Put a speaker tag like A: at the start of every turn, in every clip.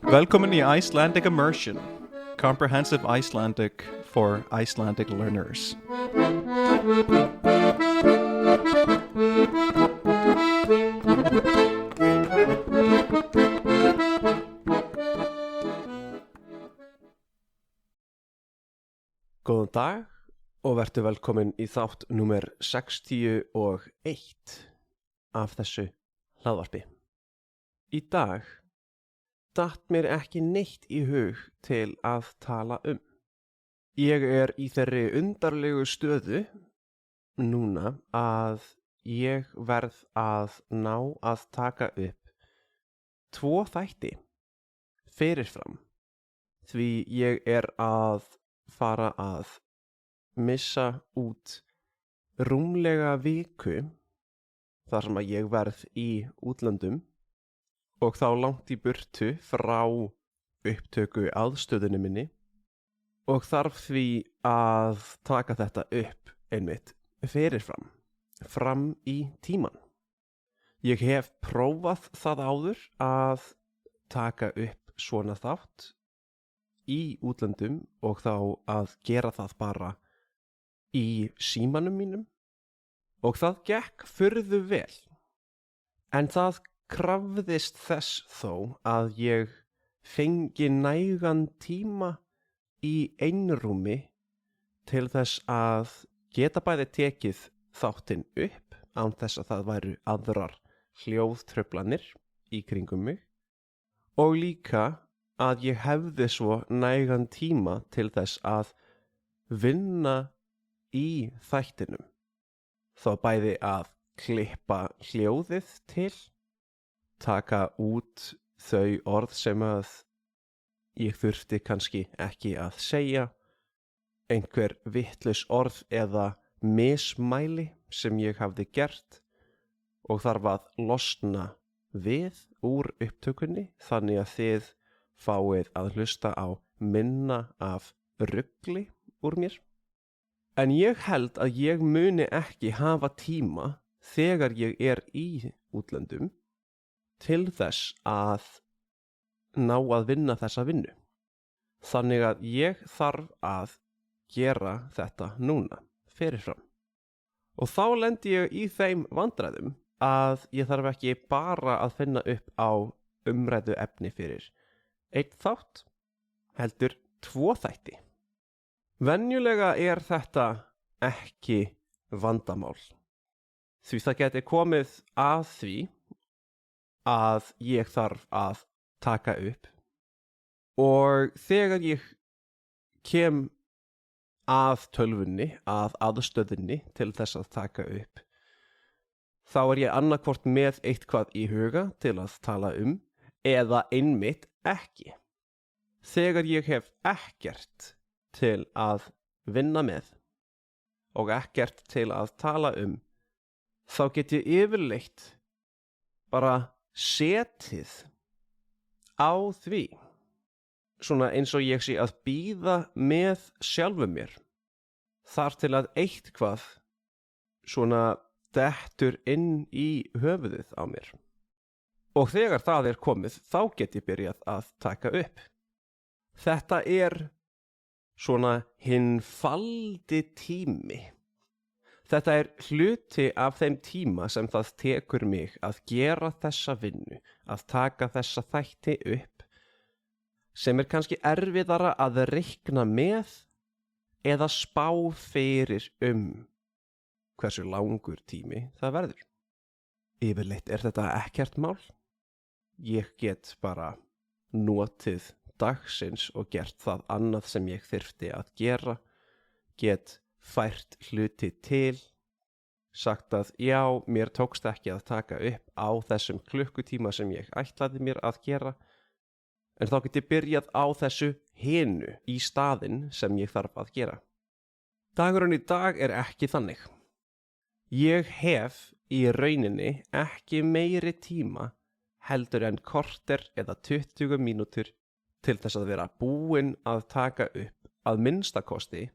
A: Velkomin í Icelandic Immersion, comprehensive Icelandic for Icelandic learners.
B: Góðan dag og vertu velkomin í þátt númer 61 af þessu hlaðvarpi. Í dag datt mér ekki neitt í hug til að tala um. Ég er í þeirri undarlegu stöðu núna að ég verð að ná að taka upp 2 þætti fyrirfram því ég er að fara að missa út rúmlega viku þar sem að ég verð í útlöndum og þá langt í burtu frá upptöku aðstöðunni minni og þarf því að taka þetta upp einmitt fyrirfram, fram í tíman. Ég hef prófað það áður að taka upp svona þátt í útlöndum og þá að gera það bara í símanum mínum og það gekk furðu vel. En það krafðist þess þó að ég fengi nægan tíma í einrúmi til þess að geta bæði tekið þáttinn upp án þess að það væru aðrar hljóðtruflanir í kringum mig og líka að ég hefði svo nægan tíma til þess að vinna í þættinum. Þá bæði að klippa hljóðið til, taka út þau orð sem að ég þurfti kannski ekki að segja, einhver vitlaus orð eða mismæli sem ég hafði gert og þarf að losna við úr upptökunni þannig að þið fáið að hlusta á minna af rugli úr mér. En ég held að ég muni ekki hafa tíma þegar ég er í útlöndum til þess að ná að vinna þessa vinnu. Þannig að ég þarf að gera þetta núna, fyrirfram. Og þá lendi ég í þeim vandræðum að ég þarf ekki bara að finna upp á umræðu efni fyrir 1 þátt, heldur 2 þætti. Venjulega er þetta ekki vandamál, því það geti komið að því að ég þarf að taka upp og þegar ég kem að tölvunni, að aðstöðunni til þess að taka upp, þá er ég annarkvort með eitthvað í huga til að tala um eða einmitt ekki. Þegar ég hef ekkert til að vinna með og ekkert til að tala um, þá get ég yfirleitt bara setið á því, svona eins og ég sé að bíða með sjálfum mér, þar til að eitthvað svona dettur inn í höfuðið á mér. Og þegar það er komið, þá get ég byrjað að taka upp. Þetta er svona hinn faldi tími. Þetta er hluti af þeim tíma sem það tekur mig að gera þessa vinnu, að taka þessa þætti upp, sem er kannski erfiðara að reikna með eða spá fyrir hversu langur tími það verður. Yfirleitt er þetta ekkert mál. Ég get bara notið dagsins og gert það annað sem ég þyrfti að gera, get fært hluti til, sagt að já, mér tókst ekki að taka upp á þessum klukkutíma sem ég ætlaði mér að gera, en þá get ég byrjað á þessu hinu í staðinn sem ég þarf að gera. Dagurinn í dag er ekki þannig. Ég hef í rauninni ekki meiri tíma heldur en korter eða 20 mínútur til þess að vera búinn að taka upp að minnstakosti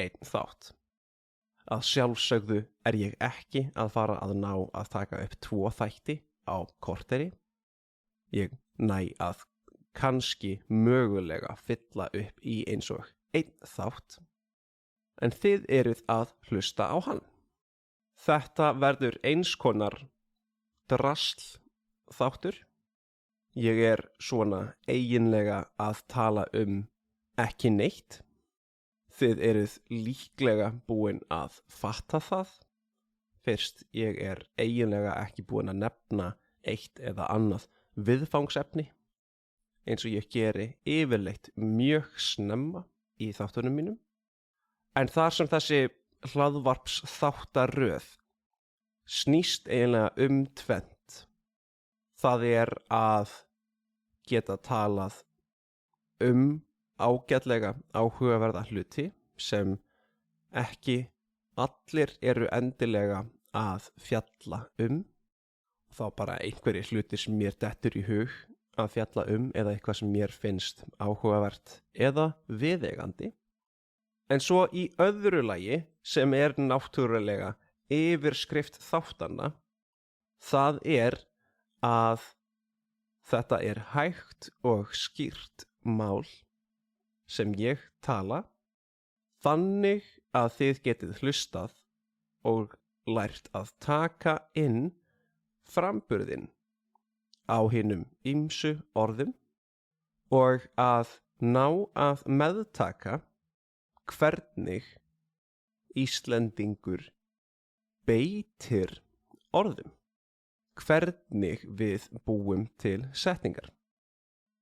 B: 1 þátt. Að sjálfsögðu er ég ekki að fara að ná að taka upp 2 þætti á korteri. Ég næ að kannski mögulega fylla upp í eins og einn þátt, en þið eruð að hlusta á hann. Þetta verður eins konar drasl þáttur. Ég er svona eiginlega að tala ekki neitt. Þið eruð líklega búin að fatta það. Fyrst ég er eiginlega ekki búin að nefna eitt eða annað viðfangsefni, eins og ég geri yfirleitt mjög snemma í þáttunum mínum. En þar sem þessi hlaðvarps þáttaröð snýst eiginlega tvennt. Það er að geta talað ágætlega áhugaverða hluti sem ekki allir eru endilega að fjalla þá bara einhverjir hlutir sem mér dettur í hug að fjalla eða eitthvað sem mér finnst áhugavert eða viðeigandi. En svo í öðru lagi sem er náttúrulega yfirskrift þáttanna, það er að þetta er hægt og skýrt mál sem ég tala, þannig að þið getið hlustað og lært að taka inn framburðinn á hinum ýmsu orðum og að ná að meðtaka hvernig Íslendingur beitir orðum, hvernig við búum til setningar.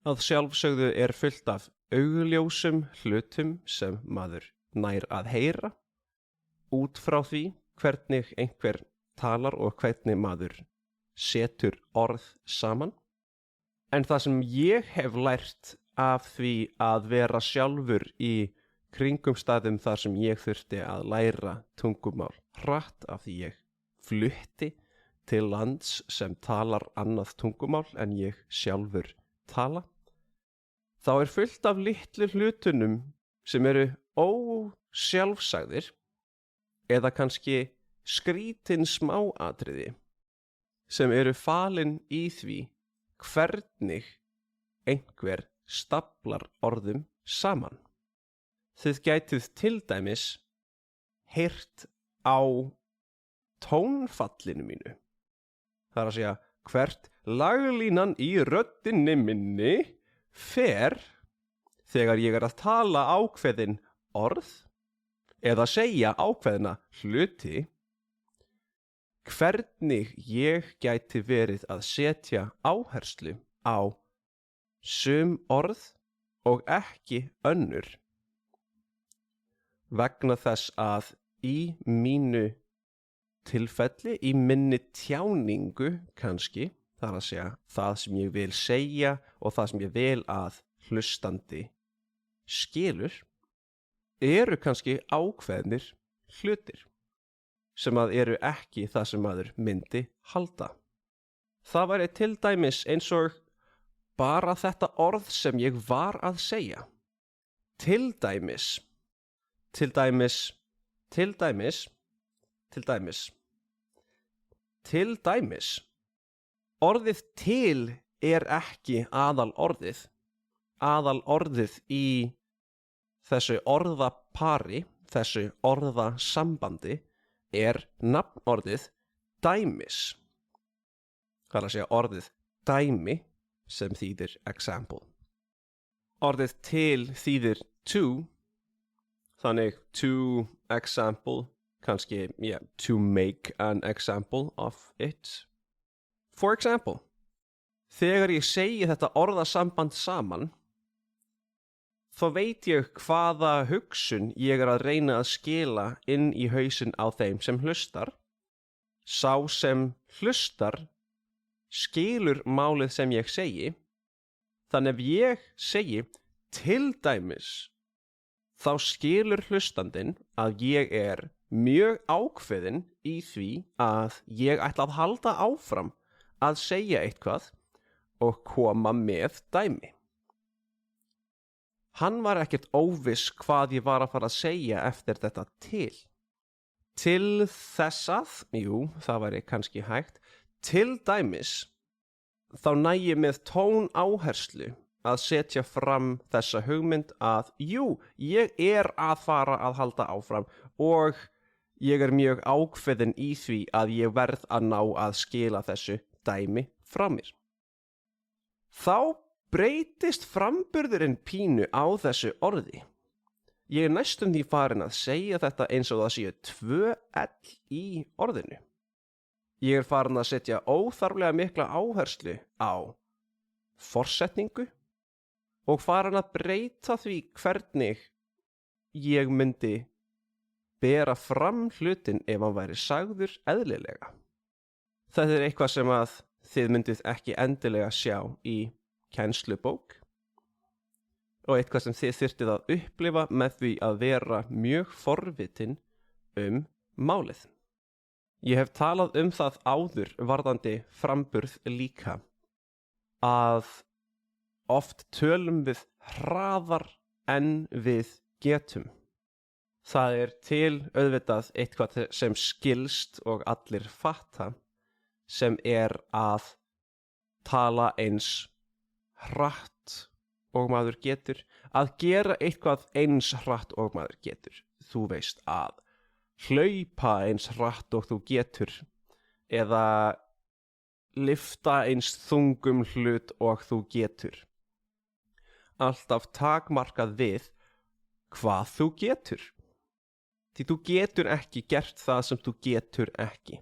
B: Að sjálfsögðu er fullt af augljósum hlutum sem maður nær að heyra út frá því hvernig einhver talar og hvernig maður setur orð saman. En það sem ég hef lært af því að vera sjálfur í kringumstæðum þar sem ég þurfti að læra tungumál hratt af því ég flutti til lands sem talar annað tungumál en ég sjálfur tala, þá er fullt af litlu hlutunum sem eru ósjálfsagðir eða kannski skrítin smáatriði sem eru falin í því hvernig einhver staflar orðum saman. Þið gætið til dæmis heyrt á tónfallinu mínu. Það er að segja hvert laglínan í röddinni minni fer þegar ég er að tala ákveðin orð eða segja ákveðna hluti, hvernig ég gæti verið að setja áherslu á sum orð og ekki önnur. Vegna þess að í mínu tilfelli, í minni tjáningu kannski, það er að segja það sem ég vil segja og það sem ég vil að hlustandi skilur, eru kannski ákveðnir hlutir sem að eru ekki það sem maður myndi halda. Það væri til dæmis eins og bara þetta orð sem ég var að segja. Til dæmis. Orðið til er ekki aðal orðið. Aðal orðið í þessu orðapari, þessu orðasambandi er nafnorðið dæmis. Það er að segja orðið dæmi sem þýðir example. Orðið til þýðir to, þannig to example, kannski, to make an example of it. For example, þegar ég segi þetta orðasamband saman, þá veit ég hvaða hugsun ég er að reyna að skila inn í hausinn á þeim sem hlustar. Sá sem hlustar skilur málið sem ég segi, þannig ef ég segi til dæmis, þá skilur hlustandinn að ég er mjög ákveðinn í því að ég ætla að halda áfram að segja eitthvað og koma með dæmi. Hann var ekkert óviss hvað ég var að fara að segja eftir þetta til. Til þess að, það væri kannski hægt, til dæmis, þá næ ég með tónáherslu að setja fram þessa hugmynd að ég er að fara að halda áfram og ég er mjög ákveðin í því að ég verð að ná að skila þessu dæmi frá mér. Þá breytist framburðurinn pínu á þessu orði. Ég er næstum því farin að segja þetta eins og það séu 2 L í orðinu. Ég er farin að setja óþarflega mikla áherslu á forsetningu og farin að breyta því hvernig ég myndi bera fram hlutin ef hann væri sagður eðlilega. Þetta er eitthvað sem að þið myndið ekki endilega sjá í kennslubók og eitthvað sem þið þyrftið að upplifa með því að vera mjög forvitin málið. Ég hef talað það áður varðandi framburð líka, að oft tölum við hraðar en við getum. Það er til auðvitað eitthvað sem skilst og allir fatta, sem er að tala eins hratt og maður getur, að gera eitthvað eins hratt og maður getur. Þú veist, að hlaupa eins hratt og þú getur, eða lyfta eins þungum hlut og þú getur. Alltaf takmarkað við hvað þú getur. Því þú getur ekki gert það sem þú getur ekki.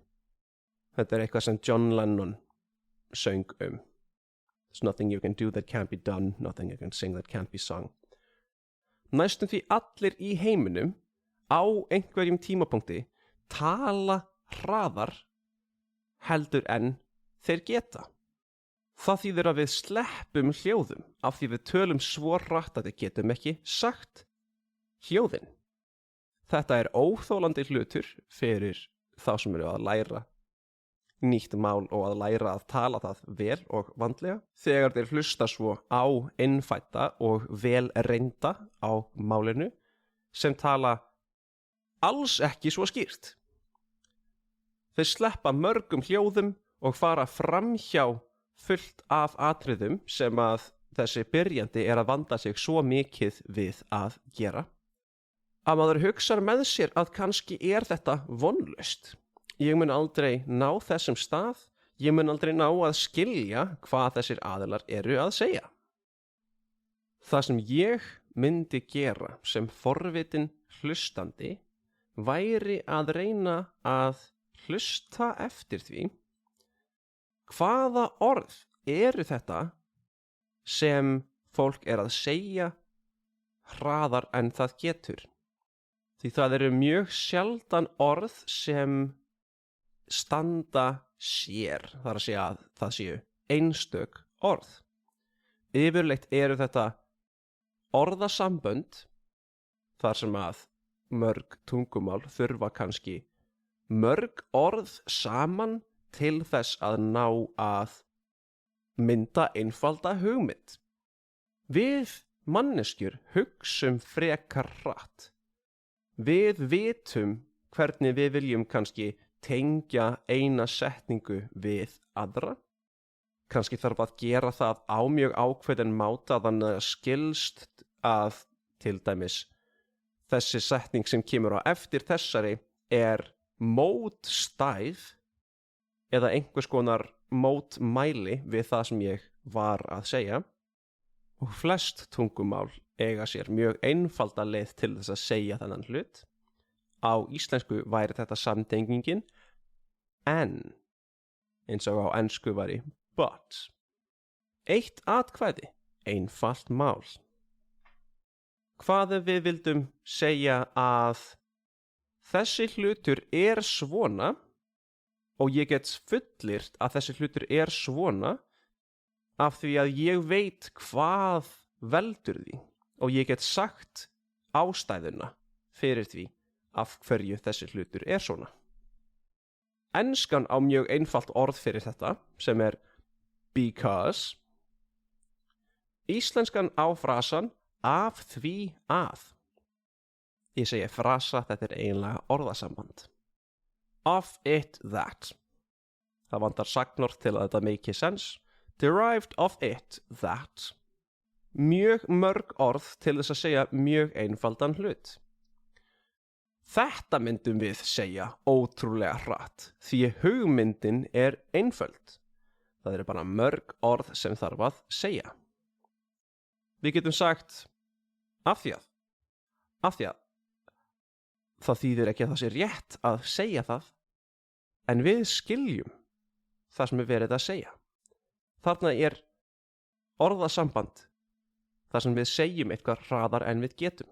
B: Þetta er eitthvað sem John Lennon söng There's nothing you can do that can't be done, nothing you can sing that can't be sung. Næstum því allir í heiminum á einhverjum tímapunkti tala hraðar heldur en þeir geta. Það þýðir að við sleppum hljóðum af því við tölum svo hratt að við getum ekki sagt hljóðin. Þetta er óþólandi hlutur fyrir þá sem eru að læra nýtt mál og að læra að tala það vel og vandlega. Þegar þeir hlusta svo á innfædda og vel reynda á málinu sem tala alls ekki svo skýrt. Þeir sleppa mörgum hljóðum og fara framhjá fullt af atriðum sem að þessi byrjandi er að vanda sig svo mikið við að gera, að maður hugsar með sér að kannski er þetta vonlaust. Ég mun aldrei ná þessum stað, ég mun aldrei ná að skilja hvað þessir aðilar eru að segja. Það sem ég myndi gera sem forvitin hlustandi væri að reyna að hlusta eftir því hvaða orð eru þetta sem fólk er að segja hraðar en það getur. Því það eru mjög sjaldan orð sem standa sér, þar að segja að það séu einstök orð. Yfirleitt eru þetta orðasambönd þar sem að mörg tungumál þurfa kannski mörg orð saman til þess að ná að mynda einfalda hugmynd. Við manneskjur hugsum frekar hratt. Við vitum hvernig við viljum kannski tengja eina setningu við aðra. Kannski þarf að gera það á mjög ákveðin máta þannig að skilst að til dæmis þessi setning sem kemur á eftir þessari er mótstæð eða einhvers konar mótmæli við það sem ég var að segja. Og flest tungumál eiga sér mjög einfalda leið til þess að segja þennan hlut. Á íslensku væri þetta samtengingin en, eins og á ensku væri but. Eitt atkvæði, einfalt mál. Hvað ef við vildum segja að þessi hlutur er svona og ég get fullyrt að þessi hlutur er svona af því að ég veit hvað veldur því og ég get sagt ástæðuna fyrir því af hverju þessi hlutur er svona. Enskan á mjög einfalt orð fyrir þetta sem er because. Íslenskan á frasan af því að. Ég segi frasa, þetta er eiginlega orðasamband. Of it that. Það vantar sagnorð til að þetta make sense. Derived of it that. mjög mörg orð til þess að segja mjög einfaldan hlut. Þetta myndum við segja ótrúlega hratt, því hugmyndin er einföld. Það eru bara mörg orð sem þarf að segja. Við getum sagt af því að það þýðir ekki að það sé rétt að segja það, en við skiljum það sem er verið að segja. Þarna er orðasamband, þar sem við segjum eitthvað hraðar en við getum.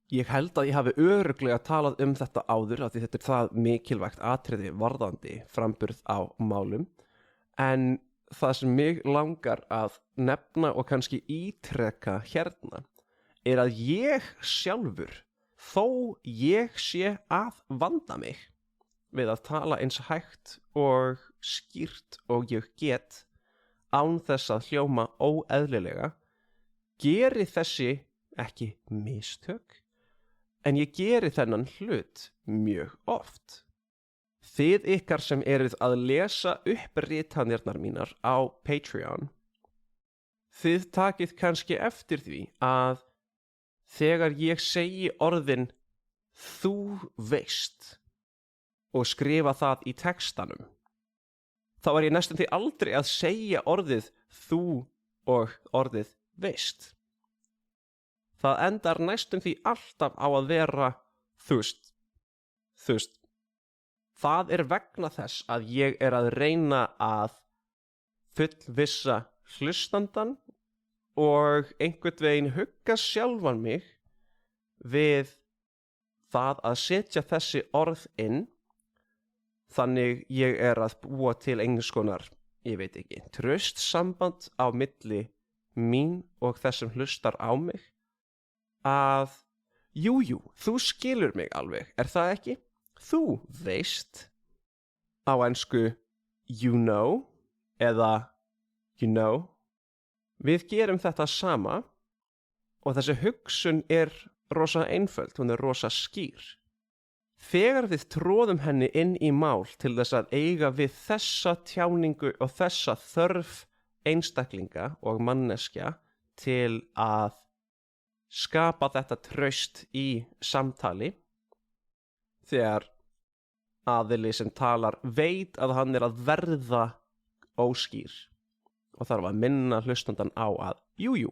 B: Ég held að ég hafi örugglega talað um þetta áður af því þetta er það mikilvægt atriði varðandi framburð á málum, en það sem mig langar að nefna og kannski ítreka hérna er að ég sjálfur, þó ég sé að vanda mig við að tala eins hægt og skýrt og ég get án þess að hljóma óeðlilega, geri þessi ekki mistök, en ég geri þennan hlut mjög oft. Þið ykkar sem eruð að lesa upp ritanirnar mínar á Patreon, þið takið kannski eftir því að þegar ég segi orðin þú veist og skrifa það í textanum, þá er ég næstum því aldrei að segja orðið þú og orðið veist. Það endar næstum því alltaf á að vera þú veist. Það er vegna þess að ég er að reyna að fullvissa hlustandan og einhvern veginn hugga sjálfan mig við það að setja þessi orð inn. Þannig ég er að búa til einhvers konar, ég veit ekki, traustsamband á milli mín og þessum hlustar á mig, að jú, þú skilur mig alveg, er það ekki? Þú veist, á ensku you know eða you know. Við gerum þetta sama og þessi hugsun er rosa einföld, hún er rosa skýr. Þegar við tróðum henni inn í mál til þess að eiga við þessa tjáningu og þessa þörf einstaklinga og manneskja til að skapa þetta traust í samtali, þegar aðili sem talar veit að hann er að verða óskýr og þarf að minna hlustandan á að jú,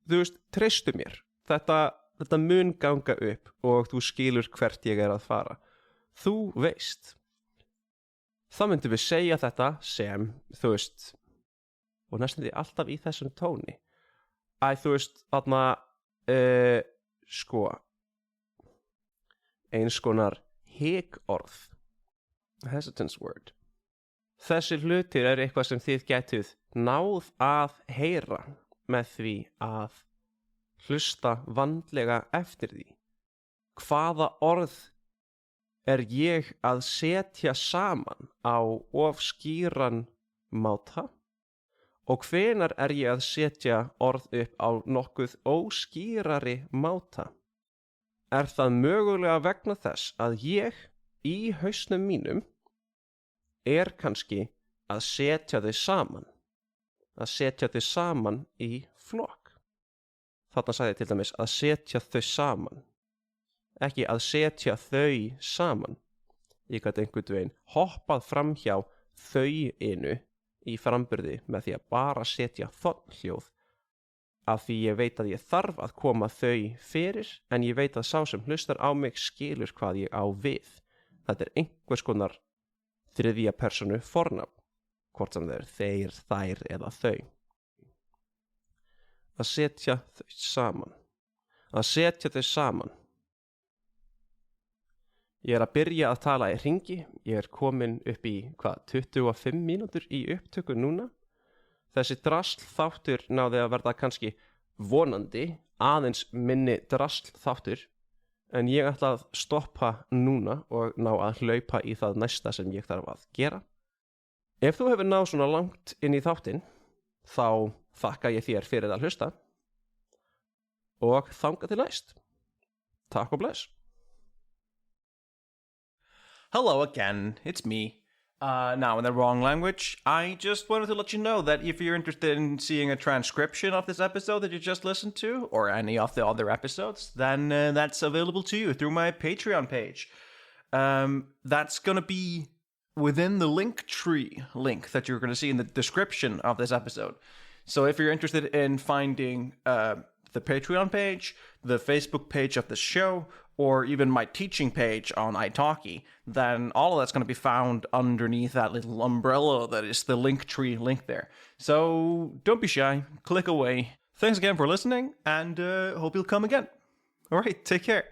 B: þú veist, treystu mér, þetta mun ganga upp og þú skilur hvert ég er að fara. Þú veist. Þá myndum við segja þetta sem, þú veist, og næstum því alltaf í þessum tóni. Þú veist, þarna, eins konar higorð, hesitance word. Þessi hlutir eru eitthvað sem þið gætuð náð að heyra með því að hlusta vandlega eftir því. Hvaða orð er ég að setja saman á of skýran máta og hvenær er ég að setja orð upp á nokkuð óskýrari máta? Er það mögulega vegna þess að ég í hausnum mínum er kannski að setja þau saman í flokk? Þarna sagði ég til dæmis að setja þau saman, ekki að setja þau saman. Ég gat einhvern veginn hoppað framhjá þau-inu í framburði með því að bara setja þ-hljóð, af því ég veit að ég þarf að koma þau fyrir, en ég veit að sá sem hlustar á mig skilur hvað ég á við. Þetta er einhvers konar þriðja persónu fornafn, hvort sem það er þeir, þær eða þau. Að setja þau saman. Að setja þau saman. Ég er að byrja að tala í hringi. Ég er komin upp í 25 mínútur í upptöku núna. Þessi drasl þáttur náði að verða kannski vonandi aðeins minni drasl þáttur, en ég ætla að stoppa núna og ná að hlaupa í það næsta sem ég þarf að gera. Ef þú hefur náð svona langt inn í þáttinn, þá þakka ég þér fyrir að hlusta og þangað til næst. Takk og bless.
A: Hello again, it's me. Now, in the wrong language, I just wanted to let you know that if you're interested in seeing a transcription of this episode that you just listened to, or any of the other episodes, then that's available to you through my Patreon page. That's going to be within the Linktree link that you're going to see in the description of this episode. So if you're interested in finding the Patreon page, the Facebook page of the show, or even my teaching page on italki, then all of that's going to be found underneath that little umbrella that is the Linktree link there. So don't be shy, click away. Thanks again for listening, and hope you'll come again. All right, take care.